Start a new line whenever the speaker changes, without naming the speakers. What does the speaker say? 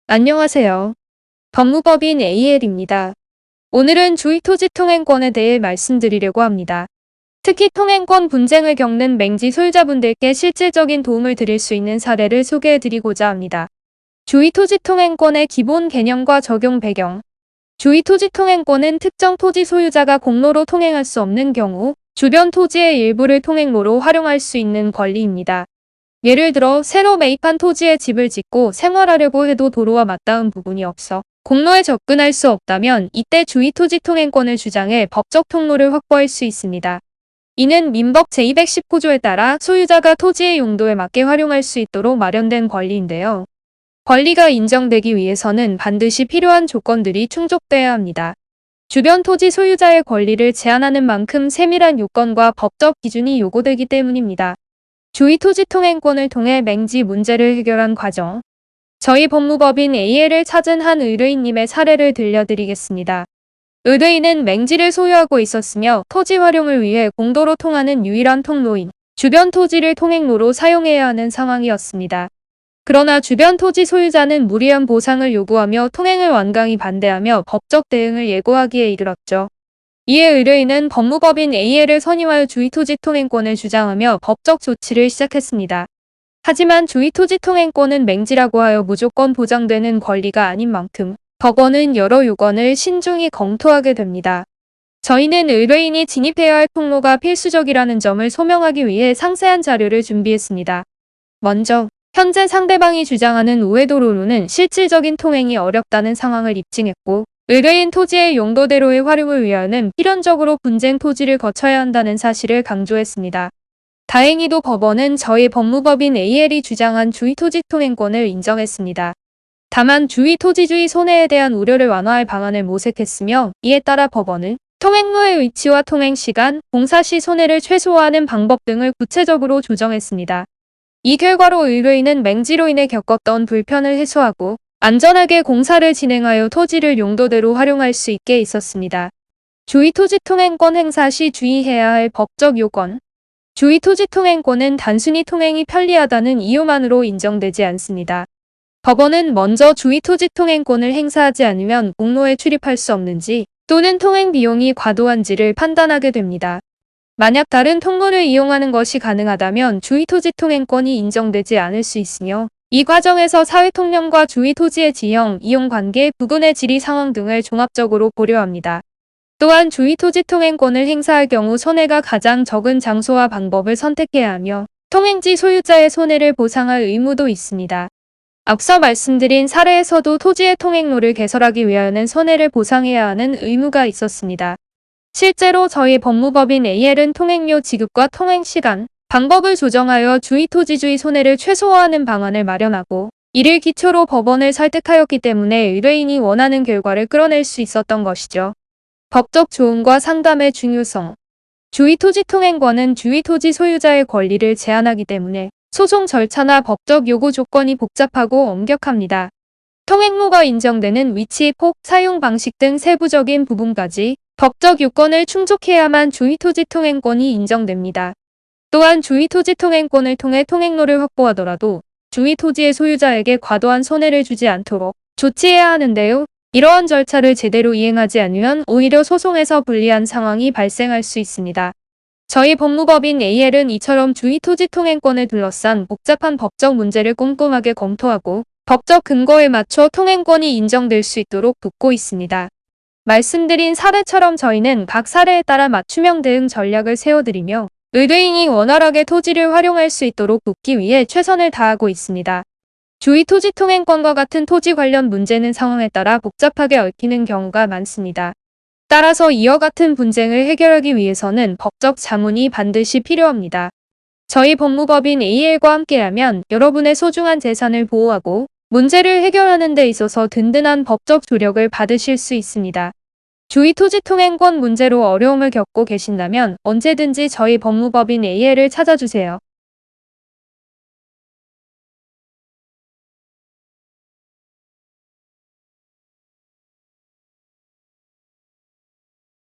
안녕하세요. 법무법인 AL입니다. 오늘은 주의토지통행권에 대해 말씀드리려고 합니다. 특히 통행권 분쟁을 겪는 맹지 소유자분들께 실질적인 도움을 드릴 수 있는 사례를 소개해드리고자 합니다. 주의토지통행권의 기본 개념과 적용 배경. 주의토지통행권은 특정 토지 소유자가 공로로 통행할 수 없는 경우 주변 토지의 일부를 통행로로 활용할 수 있는 권리입니다. 예를 들어 새로 매입한 토지에 집을 짓고 생활하려고 해도 도로와 맞닿은 부분이 없어 공로에 접근할 수 없다면 이때 주의토지통행권을 주장해 법적 통로를 확보할 수 있습니다. 이는 민법 제219조에 따라 소유자가 토지의 용도에 맞게 활용할 수 있도록 마련된 권리인데요. 권리가 인정되기 위해서는 반드시 필요한 조건들이 충족돼야 합니다. 주변 토지 소유자의 권리를 제한하는 만큼 세밀한 요건과 법적 기준이 요구되기 때문입니다. 주의토지통행권을 통해 맹지 문제를 해결한 과정. 저희 법무법인 AL을 찾은 한 의뢰인님의 사례를 들려드리겠습니다. 의뢰인은 맹지를 소유하고 있었으며 토지 활용을 위해 공도로 통하는 유일한 통로인 주변 토지를 통행로로 사용해야 하는 상황이었습니다. 그러나 주변 토지 소유자는 무리한 보상을 요구하며 통행을 완강히 반대하며 법적 대응을 예고하기에 이르렀죠. 이에 의뢰인은 법무법인 AL을 선임하여 주의토지통행권을 주장하며 법적 조치를 시작했습니다. 하지만 주의토지통행권은 맹지라고 하여 무조건 보장되는 권리가 아닌 만큼 법원은 여러 요건을 신중히 검토하게 됩니다. 저희는 의뢰인이 진입해야 할 통로가 필수적이라는 점을 소명하기 위해 상세한 자료를 준비했습니다. 먼저 현재 상대방이 주장하는 우회도로로는 실질적인 통행이 어렵다는 상황을 입증했고 의뢰인 토지의 용도대로의 활용을 위하여는 필연적으로 분쟁 토지를 거쳐야 한다는 사실을 강조했습니다. 다행히도 법원은 저희 법무법인 AL이 주장한 주의토지통행권을 인정했습니다. 다만 주의토지주의 손해에 대한 우려를 완화할 방안을 모색했으며 이에 따라 법원은 통행로의 위치와 통행시간, 공사 시 손해를 최소화하는 방법 등을 구체적으로 조정했습니다. 이 결과로 의뢰인은 맹지로 인해 겪었던 불편을 해소하고 안전하게 공사를 진행하여 토지를 용도대로 활용할 수 있게 있었습니다. 주의토지통행권 행사 시 주의해야 할 법적 요건. 주의토지통행권은 단순히 통행이 편리하다는 이유만으로 인정되지 않습니다. 법원은 먼저 주의토지통행권을 행사하지 않으면 공로에 출입할 수 없는지 또는 통행 비용이 과도한지를 판단하게 됩니다. 만약 다른 통로를 이용하는 것이 가능하다면 주의토지통행권이 인정되지 않을 수 있으며 이 과정에서 사회통념과 주의토지의 지형, 이용관계, 부근의 지리 상황 등을 종합적으로 고려합니다. 또한 주의토지통행권을 행사할 경우 손해가 가장 적은 장소와 방법을 선택해야 하며 통행지 소유자의 손해를 보상할 의무도 있습니다. 앞서 말씀드린 사례에서도 토지의 통행로를 개설하기 위하여는 손해를 보상해야 하는 의무가 있었습니다. 실제로 저희 법무법인 AL은 통행료 지급과 통행시간, 방법을 조정하여 주의토지주의 손해를 최소화하는 방안을 마련하고 이를 기초로 법원을 설득하였기 때문에 의뢰인이 원하는 결과를 끌어낼 수 있었던 것이죠. 법적 조언과 상담의 중요성. 주의토지통행권은 주의토지 소유자의 권리를 제한하기 때문에 소송 절차나 법적 요구 조건이 복잡하고 엄격합니다. 통행로가 인정되는 위치, 폭, 사용 방식 등 세부적인 부분까지 법적 요건을 충족해야만 주의토지통행권이 인정됩니다. 또한 주의토지통행권을 통해 통행로를 확보하더라도 주의토지의 소유자에게 과도한 손해를 주지 않도록 조치해야 하는데요. 이러한 절차를 제대로 이행하지 않으면 오히려 소송에서 불리한 상황이 발생할 수 있습니다. 저희 법무법인 AL은 이처럼 주의토지통행권을 둘러싼 복잡한 법적 문제를 꼼꼼하게 검토하고 법적 근거에 맞춰 통행권이 인정될 수 있도록 돕고 있습니다. 말씀드린 사례처럼 저희는 각 사례에 따라 맞춤형 대응 전략을 세워드리며 의뢰인이 원활하게 토지를 활용할 수 있도록 돕기 위해 최선을 다하고 있습니다. 주의토지통행권과 같은 토지 관련 문제는 상황에 따라 복잡하게 얽히는 경우가 많습니다. 따라서 이와 같은 분쟁을 해결하기 위해서는 법적 자문이 반드시 필요합니다. 저희 법무법인 AL과 함께라면 여러분의 소중한 재산을 보호하고 문제를 해결하는 데 있어서 든든한 법적 조력을 받으실 수 있습니다. 주의토지통행권 문제로 어려움을 겪고 계신다면 언제든지 저희 법무법인 AL을 찾아주세요.